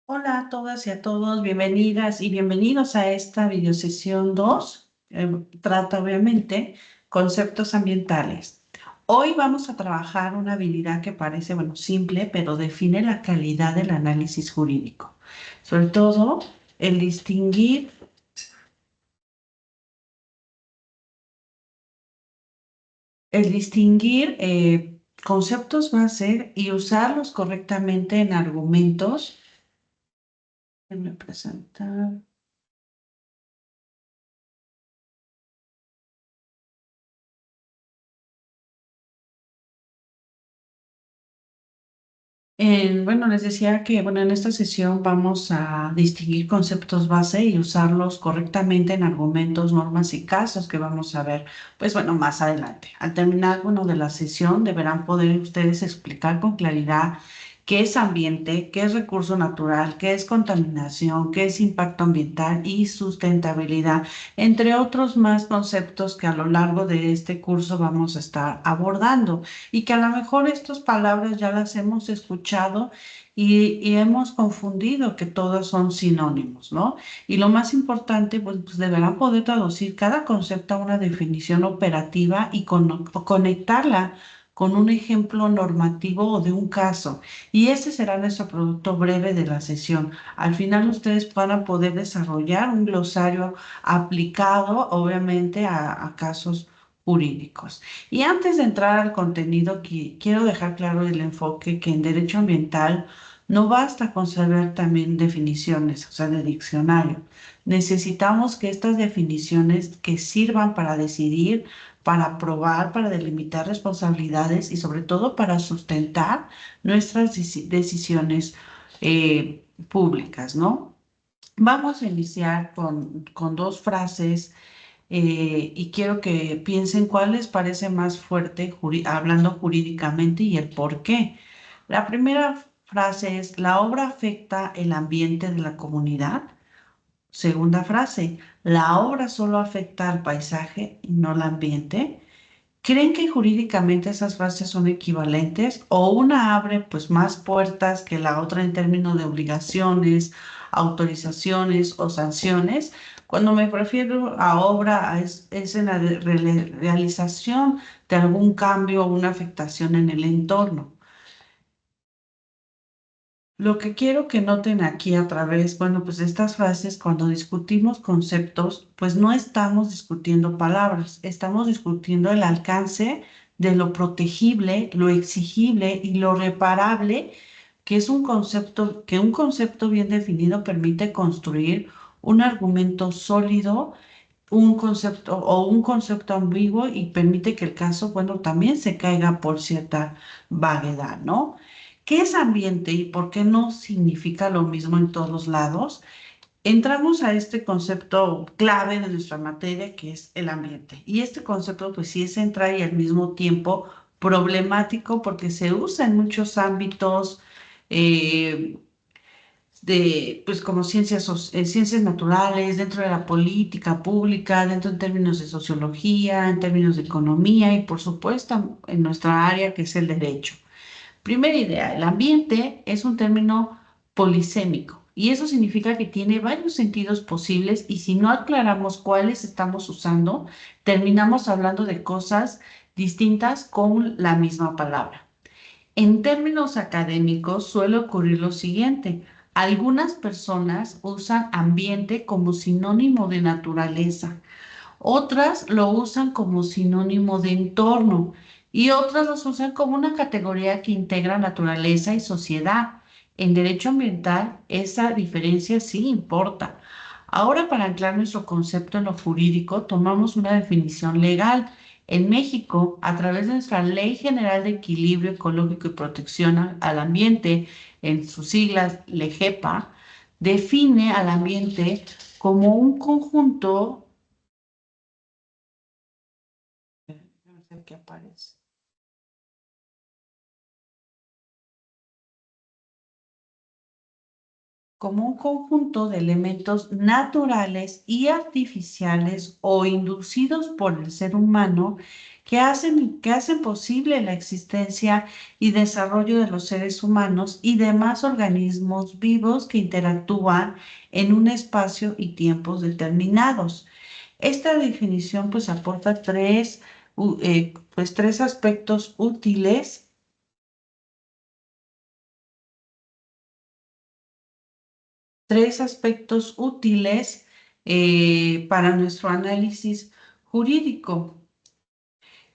Hola a todas y a todos, bienvenidas y bienvenidos a esta videosesión 2. Trata obviamente conceptos ambientales. Hoy vamos a trabajar una habilidad que parece, bueno, simple, pero define la calidad del análisis jurídico. Sobre todo, el distinguir, conceptos base y usarlos correctamente en argumentos. Déjenme presentar. Bueno, les decía que bueno, en esta sesión vamos a distinguir conceptos base y usarlos correctamente en argumentos, normas y casos que vamos a ver, pues bueno, más adelante. Al terminar, bueno, de la sesión deberán poder ustedes explicar con claridad qué es ambiente, qué es recurso natural, qué es contaminación, qué es impacto ambiental y sustentabilidad, entre otros más conceptos que a lo largo de este curso vamos a estar abordando y que a lo mejor estas palabras ya las hemos escuchado y hemos confundido que todos son sinónimos, ¿no? Y lo más importante, pues deberán poder traducir cada concepto a una definición operativa y conectarla con un ejemplo normativo o de un caso. Y ese será nuestro producto breve de la sesión. Al final ustedes van a poder desarrollar un glosario aplicado, obviamente, a casos jurídicos. Y antes de entrar al contenido, quiero dejar claro el enfoque que en derecho ambiental no basta con saber también definiciones, o sea, de diccionario. Necesitamos que estas definiciones que sirvan para decidir, para probar, para delimitar responsabilidades y sobre todo para sustentar nuestras decisiones públicas, ¿no? Vamos a iniciar con dos frases y quiero que piensen cuál les parece más fuerte hablando jurídicamente y el por qué. La primera frase es, la obra afecta el ambiente de la comunidad. Segunda frase, la obra solo afecta al paisaje y no al ambiente. ¿Creen que jurídicamente esas frases son equivalentes o una abre pues más puertas que la otra en términos de obligaciones, autorizaciones o sanciones? Cuando me refiero a obra es en la realización de algún cambio o una afectación en el entorno. Lo que quiero que noten aquí a través, bueno, pues de estas frases, cuando discutimos conceptos, pues no estamos discutiendo palabras, estamos discutiendo el alcance de lo protegible, lo exigible y lo reparable, que es que un concepto bien definido permite construir un argumento sólido, un concepto ambiguo y permite que el caso, bueno, también se caiga por cierta vaguedad, ¿no? ¿Qué es ambiente y por qué no significa lo mismo en todos lados? Entramos a este concepto clave de nuestra materia, que es el ambiente. Y este concepto, pues sí es central y al mismo tiempo problemático porque se usa en muchos ámbitos eh, pues como ciencias naturales, dentro de la política pública, dentro en términos de sociología, en términos de economía y por supuesto en nuestra área que es el derecho. Primera idea, el ambiente es un término polisémico y eso significa que tiene varios sentidos posibles y si no aclaramos cuáles estamos usando, terminamos hablando de cosas distintas con la misma palabra. En términos académicos suele ocurrir lo siguiente. Algunas personas usan ambiente como sinónimo de naturaleza, otras lo usan como sinónimo de entorno y otras los usan como una categoría que integra naturaleza y sociedad. En derecho ambiental, esa diferencia sí importa. Ahora, para anclar nuestro concepto en lo jurídico, tomamos una definición legal. En México, a través de nuestra Ley General de Equilibrio Ecológico y Protección al Ambiente, en sus siglas LEGEPA, define al ambiente como un conjunto. Vamos a ver qué aparece. como un conjunto de elementos naturales y artificiales o inducidos por el ser humano que hacen posible la existencia y desarrollo de los seres humanos y demás organismos vivos que interactúan en un espacio y tiempos determinados. Esta definición pues aporta tres aspectos útiles, para nuestro análisis jurídico,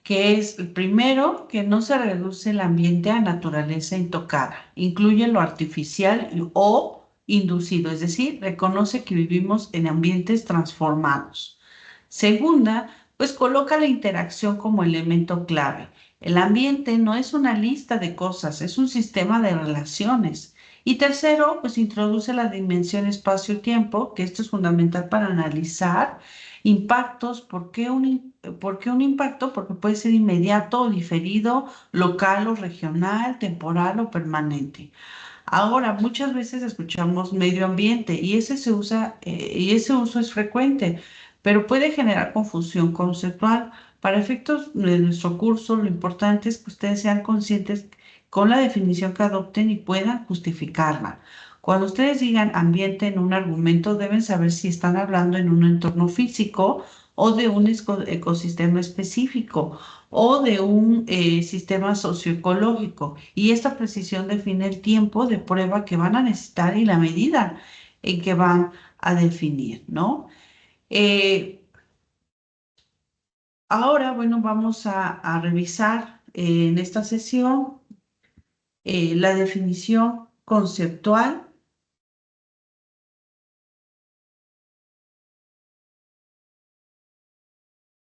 que es el primero, que no se reduce el ambiente a naturaleza intocada, incluye lo artificial o inducido, es decir, reconoce que vivimos en ambientes transformados. Segunda, pues coloca la interacción como elemento clave. El ambiente no es una lista de cosas, es un sistema de relaciones. Y tercero, pues introduce la dimensión espacio-tiempo, que esto es fundamental para analizar impactos. ¿Por qué un impacto? Porque puede ser inmediato o diferido, local o regional, temporal o permanente. Ahora, muchas veces escuchamos medio ambiente y ese uso es frecuente, pero puede generar confusión conceptual. Para efectos de nuestro curso, lo importante es que ustedes sean conscientes con la definición que adopten y puedan justificarla. Cuando ustedes digan ambiente en un argumento, deben saber si están hablando en un entorno físico o de un ecosistema específico o de un sistema socioecológico. Y esta precisión define el tiempo de prueba que van a necesitar y la medida en que van a definir, ¿no? Eh, Ahora, bueno, vamos a revisar en esta sesión la definición conceptual.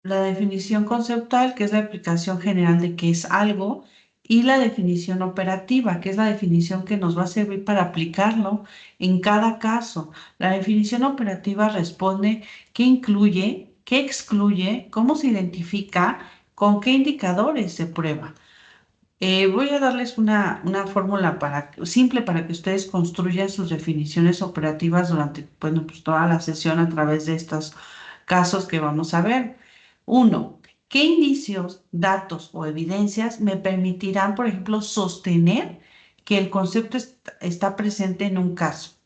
La definición conceptual, que es la explicación general de qué es algo, y la definición operativa, que es la definición que nos va a servir para aplicarlo en cada caso. La definición operativa responde qué incluye, qué excluye, cómo se identifica, con qué indicadores se prueba. Voy a darles una fórmula simple para que ustedes construyan sus definiciones operativas durante, bueno, pues toda la sesión a través de estos casos que vamos a ver. Uno, ¿qué indicios, datos o evidencias me permitirán, por ejemplo, sostener que el concepto está presente en un caso?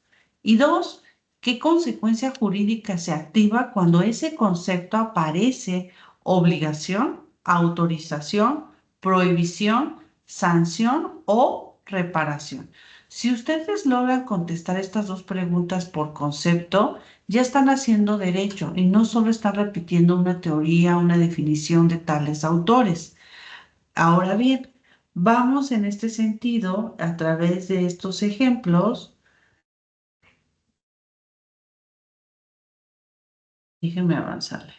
Y dos, ¿qué consecuencia jurídica se activa cuando ese concepto aparece? Obligación, autorización, prohibición, sanción o reparación. Si ustedes logran contestar estas dos preguntas por concepto, ya están haciendo derecho y no solo están repitiendo una teoría, una definición de tales autores. Ahora bien, vamos en este sentido a través de estos ejemplos. Déjenme avanzarle.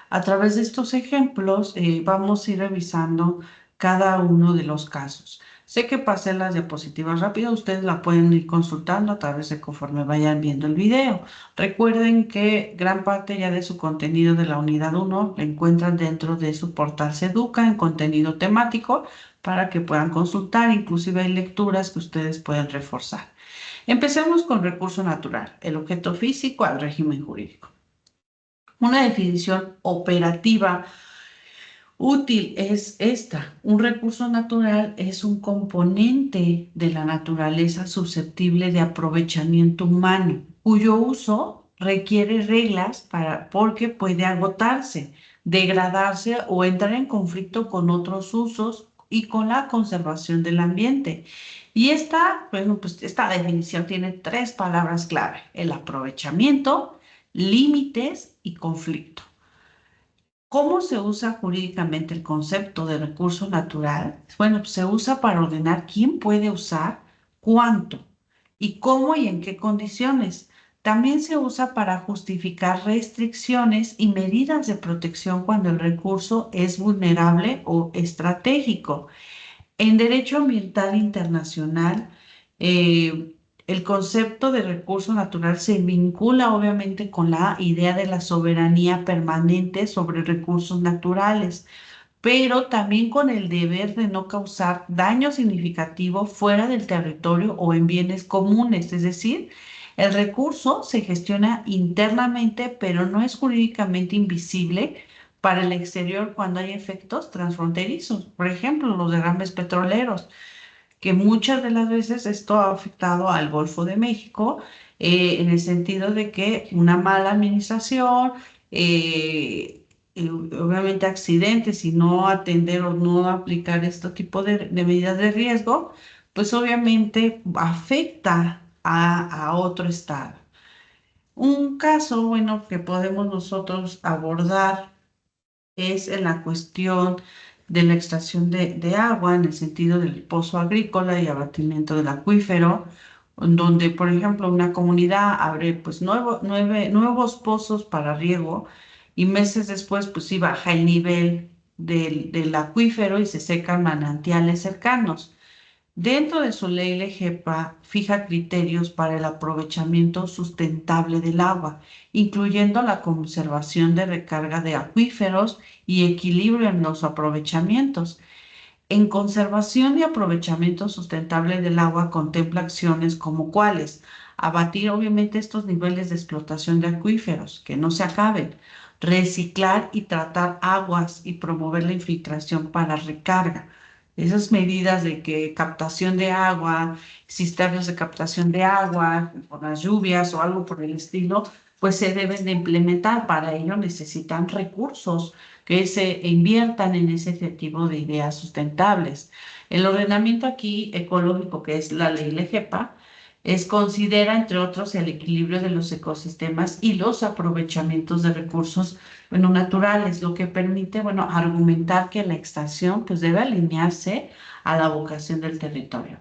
A través de estos ejemplos vamos a ir revisando cada uno de los casos. Sé que pasé las diapositivas rápido, ustedes la pueden ir consultando a través de conforme vayan viendo el video. Recuerden que gran parte ya de su contenido de la unidad 1 la encuentran dentro de su portal Seduca en contenido temático para que puedan consultar, inclusive hay lecturas que ustedes pueden reforzar. Empecemos con recurso natural, el objeto físico al régimen jurídico. Una definición operativa útil es esta. Un recurso natural es un componente de la naturaleza susceptible de aprovechamiento humano, cuyo uso requiere reglas porque puede agotarse, degradarse o entrar en conflicto con otros usos y con la conservación del ambiente. Y bueno, pues esta definición tiene tres palabras clave: el aprovechamiento, límites y conflicto. ¿Cómo se usa jurídicamente el concepto de recurso natural? Bueno, pues se usa para ordenar quién puede usar, cuánto y cómo y en qué condiciones. También se usa para justificar restricciones y medidas de protección cuando el recurso es vulnerable o estratégico. En derecho ambiental internacional, eh, el concepto de recurso natural se vincula obviamente con la idea de la soberanía permanente sobre recursos naturales, pero también con el deber de no causar daño significativo fuera del territorio o en bienes comunes, es decir, El recurso se gestiona internamente, pero no es jurídicamente invisible para el exterior cuando hay efectos transfronterizos. Por ejemplo, los derrames petroleros, que muchas de las veces esto ha afectado al Golfo de México, en el sentido de que una mala administración, obviamente accidentes y no atender o no aplicar este tipo de medidas de riesgo, pues obviamente afecta a otro estado. Un caso, bueno, que podemos nosotros abordar es en la cuestión de la extracción de agua en el sentido del pozo agrícola y abatimiento del acuífero, en donde, por ejemplo, una comunidad abre pues nuevos pozos para riego y meses después pues sí baja el nivel del acuífero y se secan manantiales cercanos. Dentro de su ley, la JEPA fija criterios para el aprovechamiento sustentable del agua, incluyendo la conservación de recarga de acuíferos y equilibrio en los aprovechamientos. En conservación y aprovechamiento sustentable del agua contempla acciones como cuáles: abatir obviamente estos niveles de explotación de acuíferos, que no se acaben, reciclar y tratar aguas y promover la infiltración para recarga. Esas medidas de que captación de agua, sistemas de captación de agua, por las lluvias o algo por el estilo, pues se deben de implementar. Para ello necesitan recursos que se inviertan en ese tipo de ideas sustentables. El ordenamiento aquí ecológico, que es la ley LEGEPA, considera, entre otros, el equilibrio de los ecosistemas y los aprovechamientos de recursos, bueno, naturales, lo que permite, bueno, argumentar que la extracción, pues, debe alinearse a la vocación del territorio.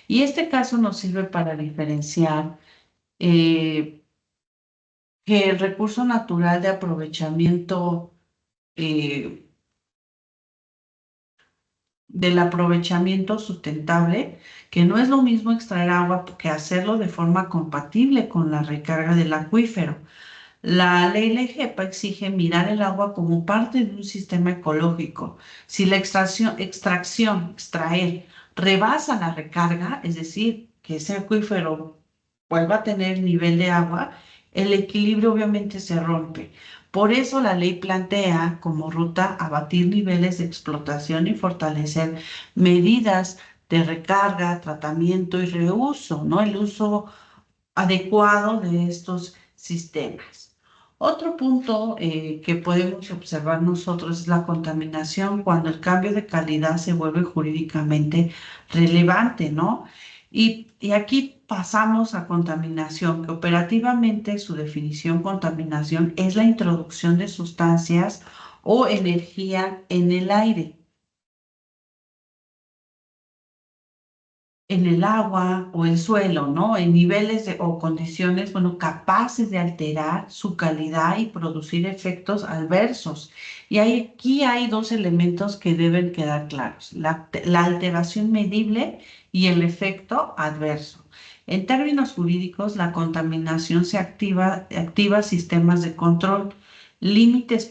Y este caso nos sirve para diferenciar eh, que el recurso natural de aprovechamiento eh, del aprovechamiento sustentable, que no es lo mismo extraer agua que hacerlo de forma compatible con la recarga del acuífero. La ley LEGEPA exige mirar el agua como parte de un sistema ecológico. Si la extraer, rebasa la recarga, es decir, que ese acuífero vuelva a tener nivel de agua, el equilibrio obviamente se rompe. Por eso la ley plantea como ruta abatir niveles de explotación y fortalecer medidas de recarga, tratamiento y reuso, ¿no? El uso adecuado de estos sistemas. Otro punto que podemos observar nosotros es la contaminación cuando el cambio de calidad se vuelve jurídicamente relevante, ¿no? Y aquí pasamos a contaminación, que operativamente su definición contaminación es la introducción de sustancias o energía en el aire, en el agua o el suelo, ¿no? En niveles o condiciones, bueno, capaces de alterar su calidad y producir efectos adversos. Y aquí hay dos elementos que deben quedar claros: la alteración medible y el efecto adverso. En términos jurídicos, la contaminación activa sistemas de control, límites,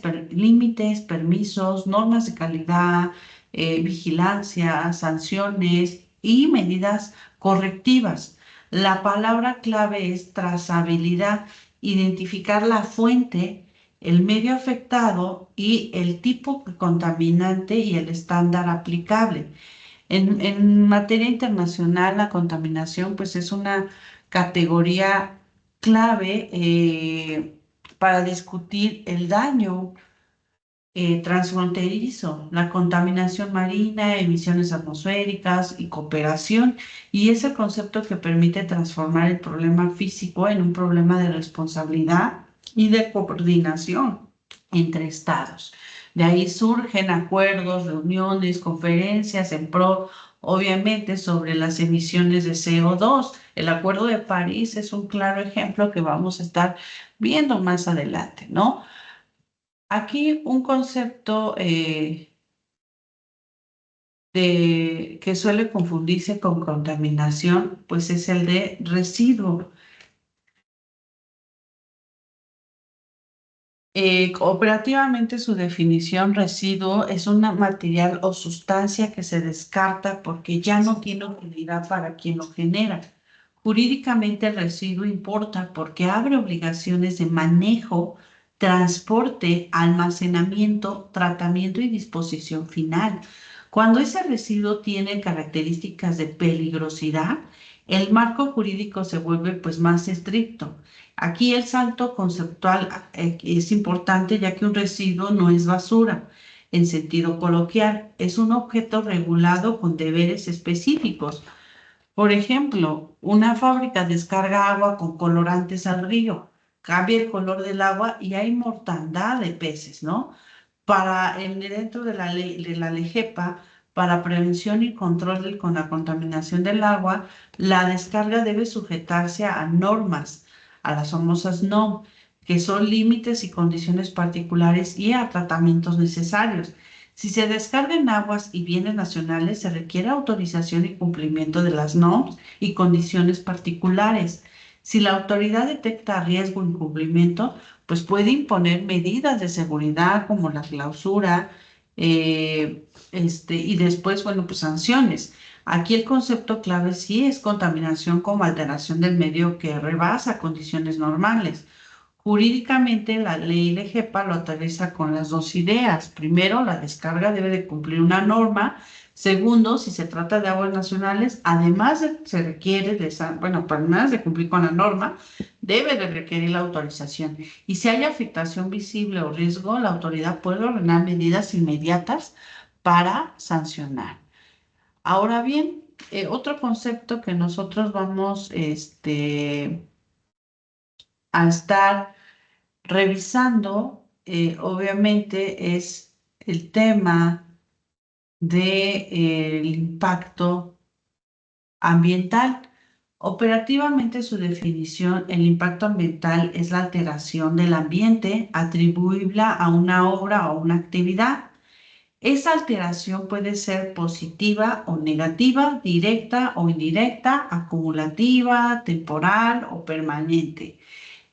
permisos, normas de calidad, vigilancia, sanciones y medidas correctivas. La palabra clave es trazabilidad: identificar la fuente, el medio afectado y el tipo de contaminante y el estándar aplicable. En materia internacional, la contaminación pues es una categoría clave para discutir el daño transfronterizo, la contaminación marina, emisiones atmosféricas y cooperación, y es el concepto que permite transformar el problema físico en un problema de responsabilidad y de coordinación entre estados. De ahí surgen acuerdos, reuniones, conferencias en pro, obviamente, sobre las emisiones de CO2. El Acuerdo de París es un claro ejemplo que vamos a estar viendo más adelante, ¿no? Aquí un concepto que suele confundirse con contaminación, pues es el de residuo. Operativamente su definición: residuo es un material o sustancia que se descarta porque ya no tiene utilidad para quien lo genera. Jurídicamente el residuo importa porque abre obligaciones de manejo, transporte, almacenamiento, tratamiento y disposición final. Cuando ese residuo tiene características de peligrosidad, el marco jurídico se vuelve pues más estricto. Aquí el salto conceptual es importante ya que un residuo no es basura en sentido coloquial, es un objeto regulado con deberes específicos. Por ejemplo, una fábrica descarga agua con colorantes al río, cambia el color del agua y hay mortandad de peces, ¿no? Dentro de la ley, de la LEGEPA, para prevención y control con la contaminación del agua, la descarga debe sujetarse a normas, a las famosas NOM, que son límites y condiciones particulares y a tratamientos necesarios. Si se descarga en aguas y bienes nacionales, se requiere autorización y cumplimiento de las normas y condiciones particulares. Si la autoridad detecta riesgo o incumplimiento, pues puede imponer medidas de seguridad como la clausura, y después, bueno, pues sanciones. Aquí el concepto clave sí es contaminación como alteración del medio que rebasa condiciones normales. Jurídicamente, la ley LEGEPA lo atraviesa con las dos ideas. Primero, la descarga debe de cumplir una norma. Segundo, si se trata de aguas nacionales, se requiere bueno, además de cumplir con la norma, debe de requerir la autorización. Y si hay afectación visible o riesgo, la autoridad puede ordenar medidas inmediatas para sancionar. Ahora bien, otro concepto que nosotros vamos a estar revisando, obviamente, es el tema del impacto ambiental. Operativamente, su definición, el impacto ambiental es la alteración del ambiente atribuible a una obra o una actividad. Esa alteración puede ser positiva o negativa, directa o indirecta, acumulativa, temporal o permanente.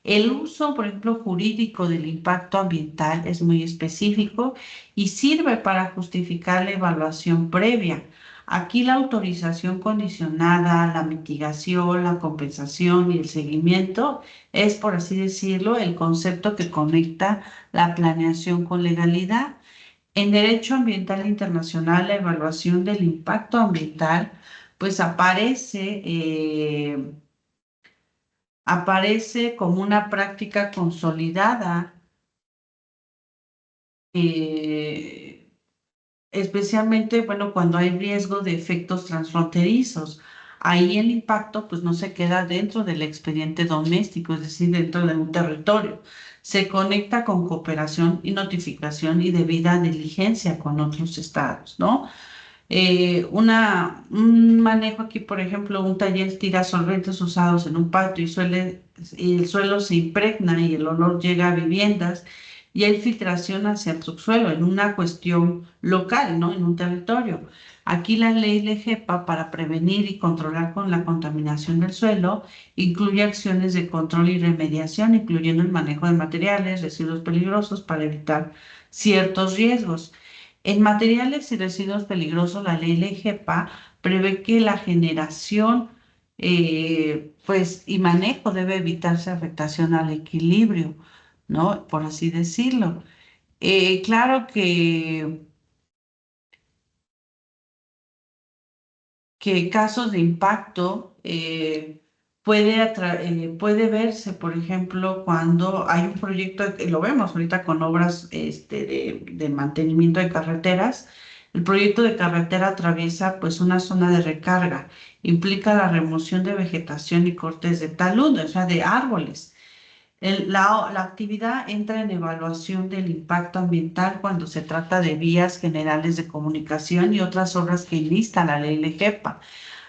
El uso, por ejemplo, jurídico del impacto ambiental es muy específico y sirve para justificar la evaluación previa. Aquí la autorización condicionada, la mitigación, la compensación y el seguimiento es, por así decirlo, el concepto que conecta la planeación con legalidad. En Derecho Ambiental Internacional, la evaluación del impacto ambiental, pues aparece como una práctica consolidada, eh, especialmente, bueno, cuando hay riesgo de efectos transfronterizos. Ahí el impacto, pues, no se queda dentro del expediente doméstico, es decir, dentro de un territorio. Se conecta con cooperación y notificación y debida diligencia con otros estados, ¿no? Un manejo aquí, por ejemplo, un taller tira solventes usados en un patio y el suelo se impregna y el olor llega a viviendas y hay filtración hacia el subsuelo en una cuestión local, ¿no? En un territorio. Aquí la ley LEGEPA para prevenir y controlar con la contaminación del suelo incluye acciones de control y remediación, incluyendo el manejo de materiales, residuos peligrosos para evitar ciertos riesgos. En materiales y residuos peligrosos, la ley LEGEPA prevé que la generación, pues, y manejo debe evitarse afectación al equilibrio, ¿no? Por así decirlo. Claro que casos de impacto puede verse, por ejemplo, cuando hay un proyecto, lo vemos ahorita con obras de mantenimiento de carreteras. El proyecto de carretera atraviesa pues una zona de recarga, implica la remoción de vegetación y cortes de talud, o sea, de árboles. La actividad entra en evaluación del impacto ambiental cuando se trata de vías generales de comunicación y otras obras que enlista la ley LEGEPA.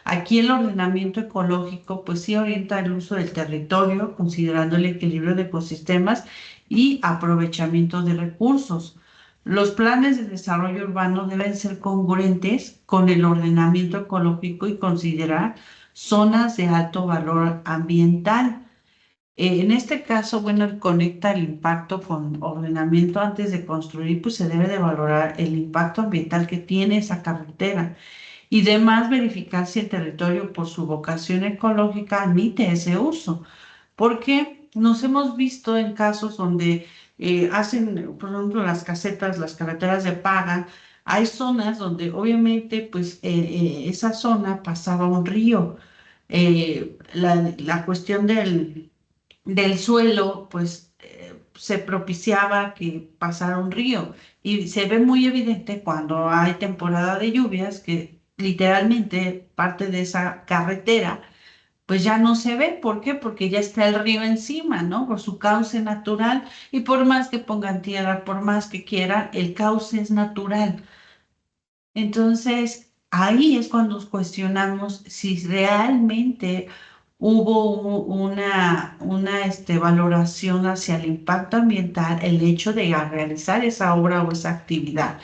Aquí el ordenamiento ecológico pues sí orienta el uso del territorio considerando el equilibrio de ecosistemas y aprovechamiento de recursos. Los planes de desarrollo urbano deben ser congruentes con el ordenamiento ecológico y considerar zonas de alto valor ambiental. En este caso, bueno, el conecta el impacto con ordenamiento antes de construir, pues se debe de valorar el impacto ambiental que tiene esa carretera y demás verificar si el territorio por su vocación ecológica admite ese uso. Porque nos hemos visto en casos donde hacen, por ejemplo, las casetas, las carreteras de paga. Hay zonas donde obviamente pues esa zona pasaba un río. La cuestión del suelo pues se propiciaba que pasara un río y se ve muy evidente cuando hay temporada de lluvias que literalmente parte de esa carretera pues ya no se ve. ¿Por qué? Porque ya está el río encima, ¿no? Por su cauce natural. Y por más que pongan tierra, por más que quieran, el cauce es natural. Entonces, ahí es cuando nos cuestionamos si realmente hubo una valoración hacia el impacto ambiental, el hecho de realizar esa obra o esa actividad.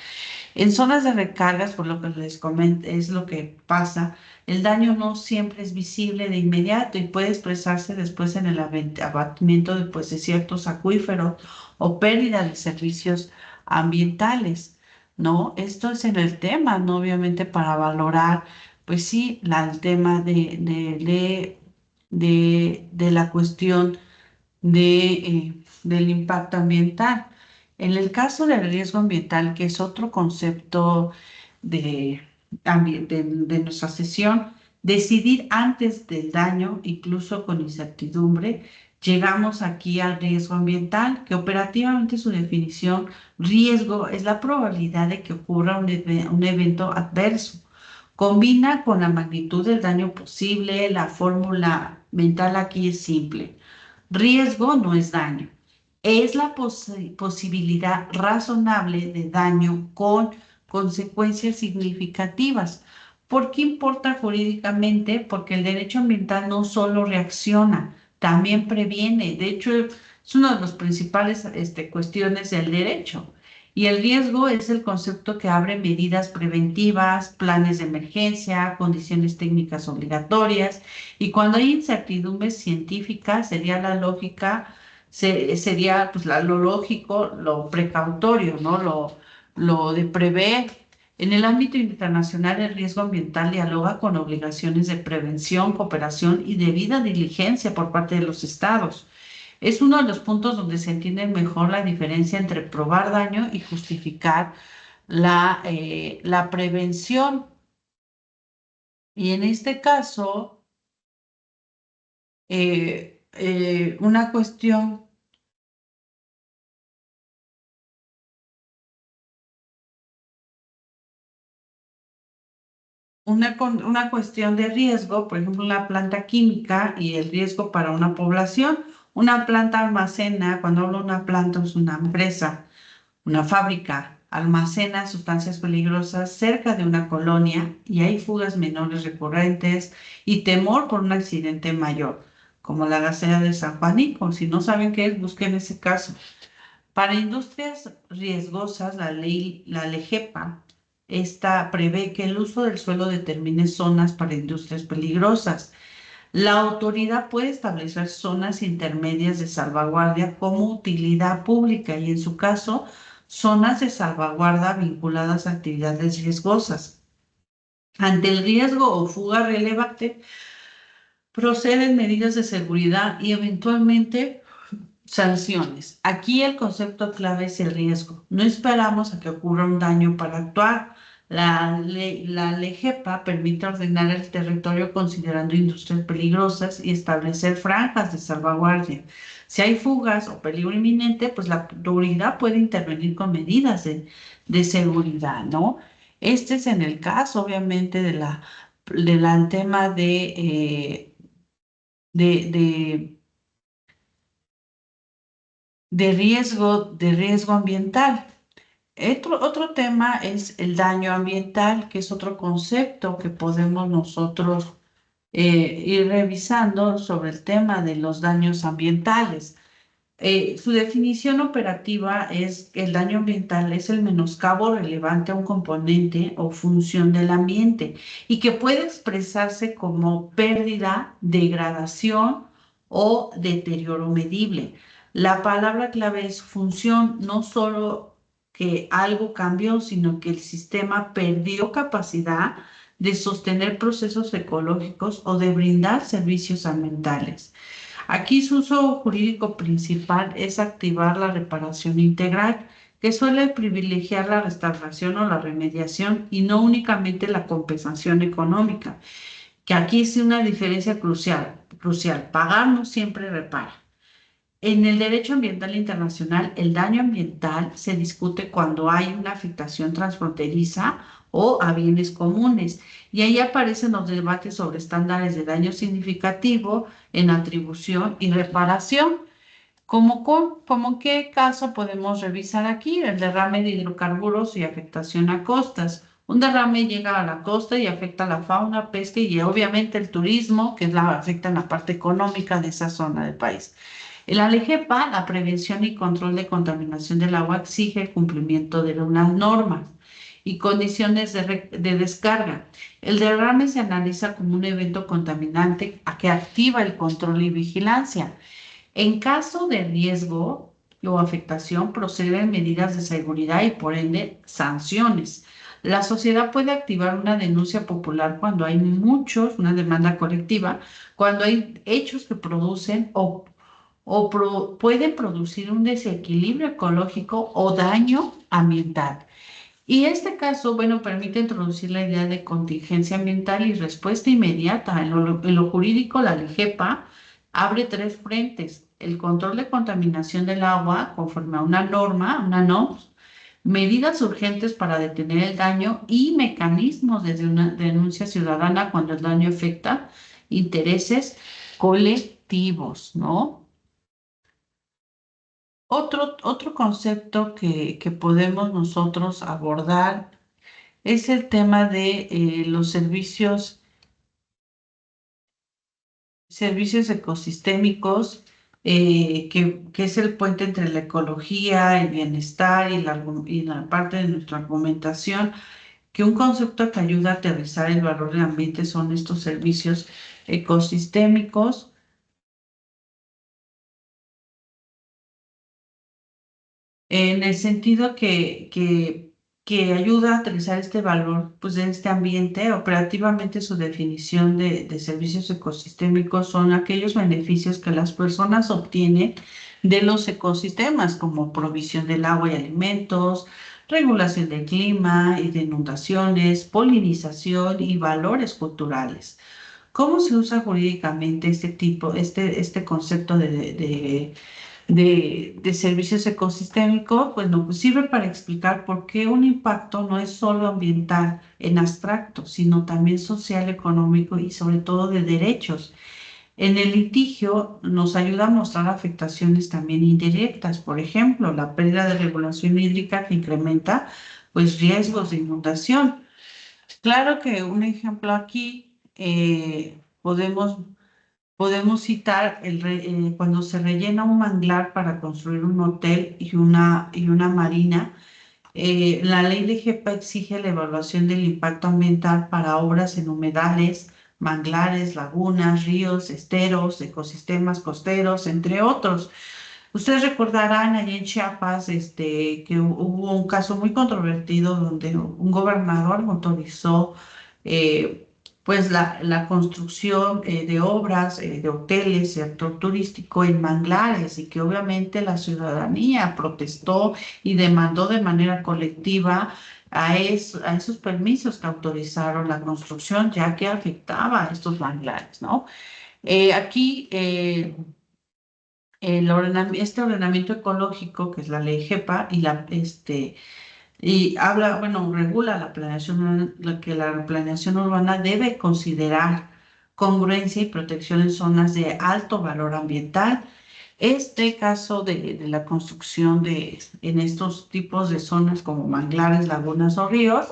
En zonas de recargas, por lo que les comento, es lo que pasa, el daño no siempre es visible de inmediato y puede expresarse después en el abatimiento de ciertos acuíferos o pérdida de servicios ambientales, ¿no? Esto es en el tema, ¿no? Obviamente para valorar, pues sí, el tema de la cuestión del impacto ambiental. En el caso del riesgo ambiental, que es otro concepto de, de nuestra sesión, decidir antes del daño, incluso con incertidumbre, llegamos aquí al riesgo ambiental, que operativamente su definición, riesgo es la probabilidad de que ocurra un evento adverso. Combina con la magnitud del daño posible, la fórmula mental aquí es simple. Riesgo no es daño, es la posibilidad razonable de daño con consecuencias significativas. ¿Por qué importa jurídicamente? Porque el derecho ambiental no solo reacciona, también previene. De hecho, es una de las principales cuestiones del derecho. Y el riesgo es el concepto que abre medidas preventivas, planes de emergencia, condiciones técnicas obligatorias. Y cuando hay incertidumbre científica, sería la lógica, sería pues, lo lógico, lo precautorio, ¿no? Lo de prever. En el ámbito internacional, el riesgo ambiental dialoga con obligaciones de prevención, cooperación y debida diligencia por parte de los estados. Es uno de los puntos donde se entiende mejor la diferencia entre probar daño y justificar la prevención. Y en este caso, una cuestión, una cuestión de riesgo, por ejemplo, una planta química y el riesgo para una población. Una planta almacena, cuando hablo de una planta, es una empresa, una fábrica, almacena sustancias peligrosas cerca de una colonia y hay fugas menores recurrentes y temor por un accidente mayor, como la gasera de San Juanico. Si no saben qué es, busquen ese caso. Para industrias riesgosas, la LEGEPA, esta prevé que el uso del suelo determine zonas para industrias peligrosas. La autoridad puede establecer zonas intermedias de salvaguardia como utilidad pública y, en su caso, zonas de salvaguarda vinculadas a actividades riesgosas. Ante el riesgo o fuga relevante, proceden medidas de seguridad y eventualmente sanciones. Aquí el concepto clave es el riesgo. No esperamos a que ocurra un daño para actuar. La LEGEPA permite ordenar el territorio considerando industrias peligrosas y establecer franjas de salvaguardia. Si hay fugas o peligro inminente, pues la autoridad puede intervenir con medidas de seguridad, ¿no? Este es en el caso, obviamente, del tema de de riesgo ambiental. Otro tema es el daño ambiental, que es otro concepto que podemos nosotros ir revisando sobre el tema de los daños ambientales. Su definición operativa es que el daño ambiental es el menoscabo relevante a un componente o función del ambiente y que puede expresarse como pérdida, degradación o deterioro medible. La palabra clave es función, no solo que algo cambió, sino que el sistema perdió capacidad de sostener procesos ecológicos o de brindar servicios ambientales. Aquí su uso jurídico principal es activar la reparación integral, que suele privilegiar la restauración o la remediación y no únicamente la compensación económica, que aquí es una diferencia crucial. Pagar no siempre repara. En el derecho ambiental internacional, el daño ambiental se discute cuando hay una afectación transfronteriza o a bienes comunes. Y ahí aparecen los debates sobre estándares de daño significativo en atribución y reparación. ¿Cómo qué caso podemos revisar aquí? El derrame de hidrocarburos y afectación a costas. Un derrame llega a la costa y afecta a la fauna, pesca y obviamente el turismo, que afecta en la parte económica de esa zona del país. La LGPA, la prevención y control de contaminación del agua, exige el cumplimiento de unas normas y condiciones de descarga. El derrame se analiza como un evento contaminante a que activa el control y vigilancia. En caso de riesgo o afectación, proceden medidas de seguridad y por ende sanciones. La sociedad puede activar una denuncia popular cuando hay una demanda colectiva, cuando hay hechos que producen pueden producir un desequilibrio ecológico o daño ambiental. Y este caso, bueno, permite introducir la idea de contingencia ambiental y respuesta inmediata. En lo jurídico, la LIGEPA abre tres frentes: el control de contaminación del agua conforme a una norma, una NOM, medidas urgentes para detener el daño y mecanismos de una denuncia ciudadana cuando el daño afecta intereses colectivos, ¿no? Otro concepto que podemos nosotros abordar es el tema de los servicios ecosistémicos, que es el puente entre la ecología, el bienestar y la parte de nuestra argumentación, que un concepto que ayuda a aterrizar el valor del ambiente son estos servicios ecosistémicos. En el sentido que ayuda a aterrizar este valor, pues, de este ambiente. Operativamente, su definición de servicios ecosistémicos son aquellos beneficios que las personas obtienen de los ecosistemas, como provisión del agua y alimentos, regulación del clima y de inundaciones, polinización y valores culturales. ¿Cómo se usa jurídicamente este concepto de servicios ecosistémicos? Bueno, pues sirve para explicar por qué un impacto no es solo ambiental en abstracto, sino también social, económico y sobre todo de derechos. En el litigio nos ayuda a mostrar afectaciones también indirectas, por ejemplo, la pérdida de regulación hídrica que incrementa pues riesgos de inundación. Claro que un ejemplo aquí, podemos citar cuando se rellena un manglar para construir un hotel y una marina. La ley de GEPA exige la evaluación del impacto ambiental para obras en humedales, manglares, lagunas, ríos, esteros, ecosistemas costeros, entre otros. Ustedes recordarán allí en Chiapas, que hubo un caso muy controvertido donde un gobernador autorizó, eh, pues, la construcción de obras, de hoteles, sector turístico en manglares, y que obviamente la ciudadanía protestó y demandó de manera colectiva a esos permisos que autorizaron la construcción, ya que afectaba a estos manglares, ¿no? Aquí, este ordenamiento ecológico, que es la ley GEPA, y habla, bueno, regula la planeación, que la planeación urbana debe considerar congruencia y protección en zonas de alto valor ambiental. Este caso de la construcción en estos tipos de zonas como manglares, lagunas o ríos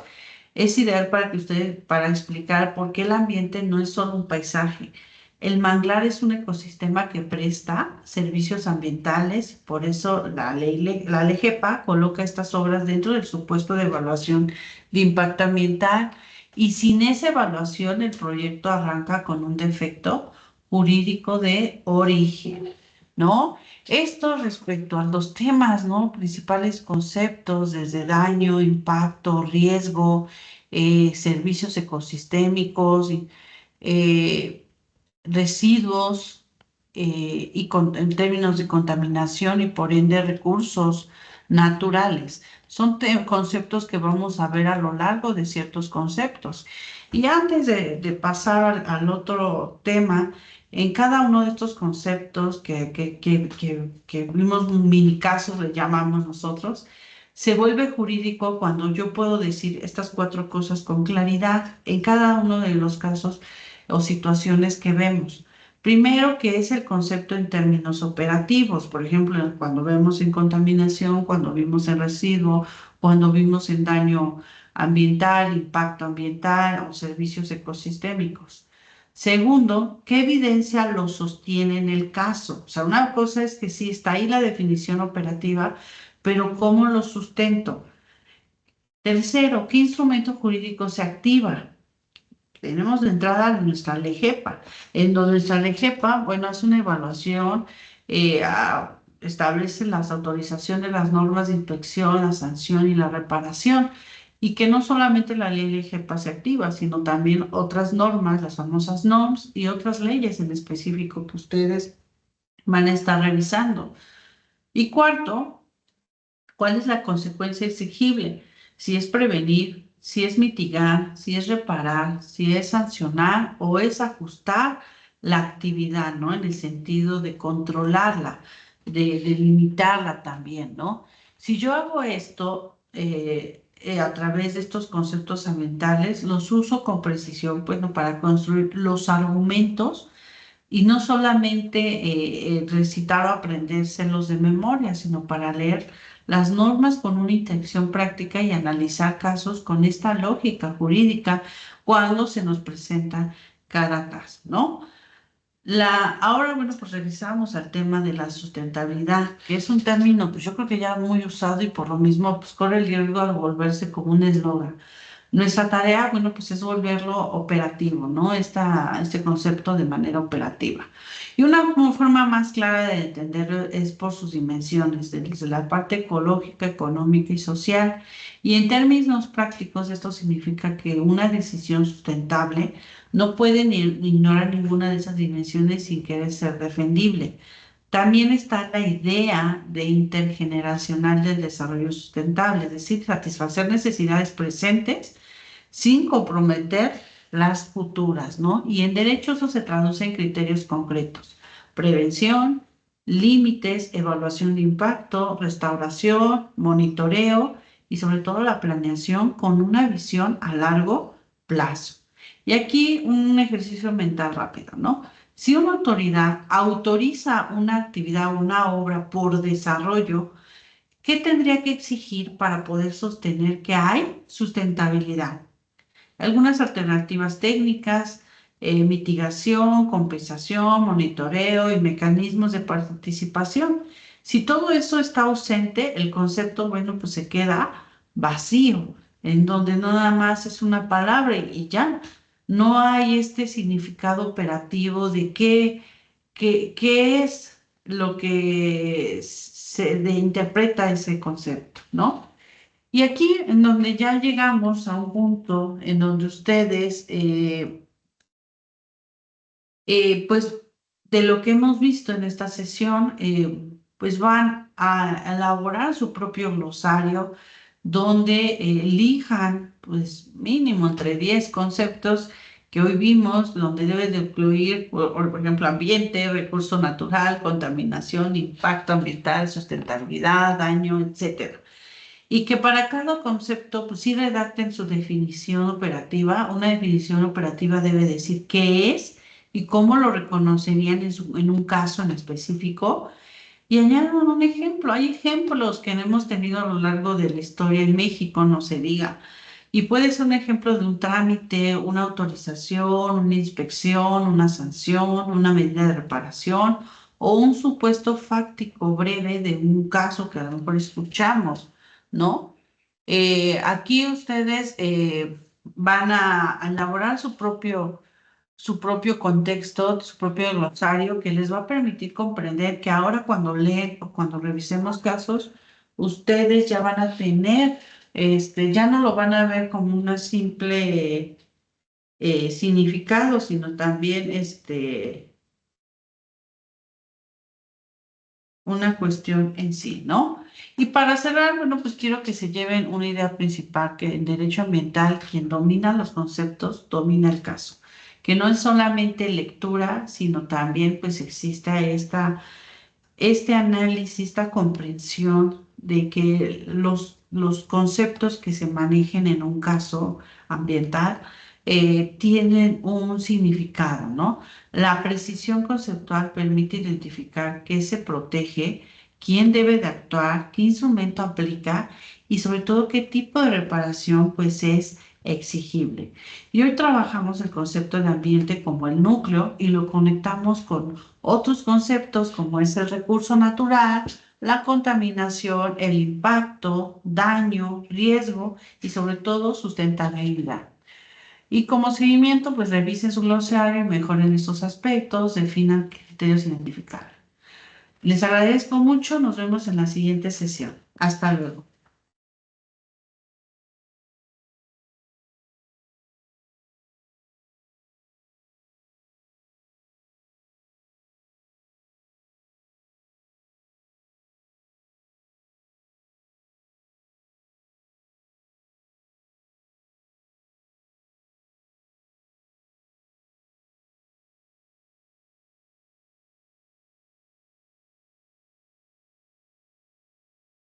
es ideal para explicar por qué el ambiente no es solo un paisaje. El manglar es un ecosistema que presta servicios ambientales, por eso la LGPA coloca estas obras dentro del supuesto de evaluación de impacto ambiental, y sin esa evaluación el proyecto arranca con un defecto jurídico de origen, ¿no? Esto respecto a los temas, ¿no? Principales conceptos, desde daño, impacto, riesgo servicios ecosistémicos, eh, residuos en términos de contaminación y por ende recursos naturales. Son conceptos que vamos a ver a lo largo de ciertos conceptos. Y antes de pasar al otro tema, en cada uno de estos conceptos que vimos mini casos, le llamamos nosotros, se vuelve jurídico cuando yo puedo decir estas cuatro cosas con claridad en cada uno de los casos o situaciones que vemos. Primero, que es el concepto en términos operativos, por ejemplo, cuando vemos en contaminación, cuando vimos en residuo, cuando vimos en daño ambiental, impacto ambiental o servicios ecosistémicos. Segundo, ¿qué evidencia lo sostiene en el caso? O sea, una cosa es que sí está ahí la definición operativa, pero ¿cómo lo sustento? Tercero, ¿qué instrumento jurídico se activa? Tenemos de entrada nuestra LEGEPA, en donde nuestra LEGEPA, bueno, hace una evaluación, establece las autorizaciones, las normas de inspección, la sanción y la reparación, y que no solamente la ley LEGEPA se activa, sino también otras normas, las famosas NORMS y otras leyes en específico que ustedes van a estar revisando. Y cuarto, ¿cuál es la consecuencia exigible? Si es prevenir, si es mitigar, si es reparar, si es sancionar o es ajustar la actividad, ¿no? En el sentido de controlarla, de limitarla también, ¿no? Si yo hago esto a través de estos conceptos ambientales, los uso con precisión, bueno, para construir los argumentos y no solamente recitar o aprendérselos de memoria, sino para leer las normas con una intención práctica y analizar casos con esta lógica jurídica cuando se nos presenta cada caso, ¿no? Ahora, bueno, pues regresamos al tema de la sustentabilidad, que es un término, pues yo creo que ya muy usado y por lo mismo, pues corre el riesgo de volverse como un eslogan. Nuestra tarea, bueno, pues es volverlo operativo, ¿no? Este concepto de manera operativa. Y una forma más clara de entenderlo es por sus dimensiones, desde la parte ecológica, económica y social. Y en términos prácticos, esto significa que una decisión sustentable no puede ignorar ninguna de esas dimensiones sin querer ser defendible. También está la idea de intergeneracional del desarrollo sustentable, es decir, satisfacer necesidades presentes sin comprometer las futuras, ¿no? Y en derecho eso se traduce en criterios concretos: prevención, límites, evaluación de impacto, restauración, monitoreo y sobre todo la planeación con una visión a largo plazo. Y aquí un ejercicio mental rápido, ¿no? Si una autoridad autoriza una actividad o una obra por desarrollo, ¿qué tendría que exigir para poder sostener que hay sustentabilidad? Algunas alternativas técnicas, mitigación, compensación, monitoreo y mecanismos de participación. Si todo eso está ausente, el concepto, bueno, pues se queda vacío, en donde no nada más es una palabra y ya. No hay este significado operativo de qué es lo que interpreta ese concepto, ¿no? Y aquí en donde ya llegamos a un punto en donde ustedes, pues de lo que hemos visto en esta sesión, pues van a elaborar su propio glosario donde elijan, pues mínimo entre 10 conceptos que hoy vimos, donde debe de incluir, por ejemplo, ambiente, recurso natural, contaminación, impacto ambiental, sustentabilidad, daño, etcétera. Y que para cada concepto, pues sí redacten su definición operativa. Una definición operativa debe decir qué es y cómo lo reconocerían en un caso en específico. Y añadan un ejemplo. Hay ejemplos que hemos tenido a lo largo de la historia en México, no se diga. Y puede ser un ejemplo de un trámite, una autorización, una inspección, una sanción, una medida de reparación o un supuesto fáctico breve de un caso que a lo mejor escuchamos, ¿no? Aquí ustedes van a elaborar su propio contexto, su propio glosario que les va a permitir comprender que ahora cuando leen o cuando revisemos casos, ustedes ya van a tener Ya no lo van a ver como una simple significado, sino también una cuestión en sí, ¿no? Y para cerrar, bueno, pues quiero que se lleven una idea principal, que en derecho ambiental quien domina los conceptos domina el caso, que no es solamente lectura, sino también pues existe este análisis, esta comprensión de que los conceptos que se manejen en un caso ambiental tienen un significado, ¿no? La precisión conceptual permite identificar qué se protege, quién debe de actuar, qué instrumento aplica y sobre todo qué tipo de reparación pues es exigible. Y hoy trabajamos el concepto de ambiente como el núcleo y lo conectamos con otros conceptos como es el recurso natural, la contaminación, el impacto, daño, riesgo y sobre todo sustentabilidad. Y como seguimiento, pues revisen su glosario, mejoren estos aspectos, definan qué criterios identificar. Les agradezco mucho, nos vemos en la siguiente sesión. Hasta luego.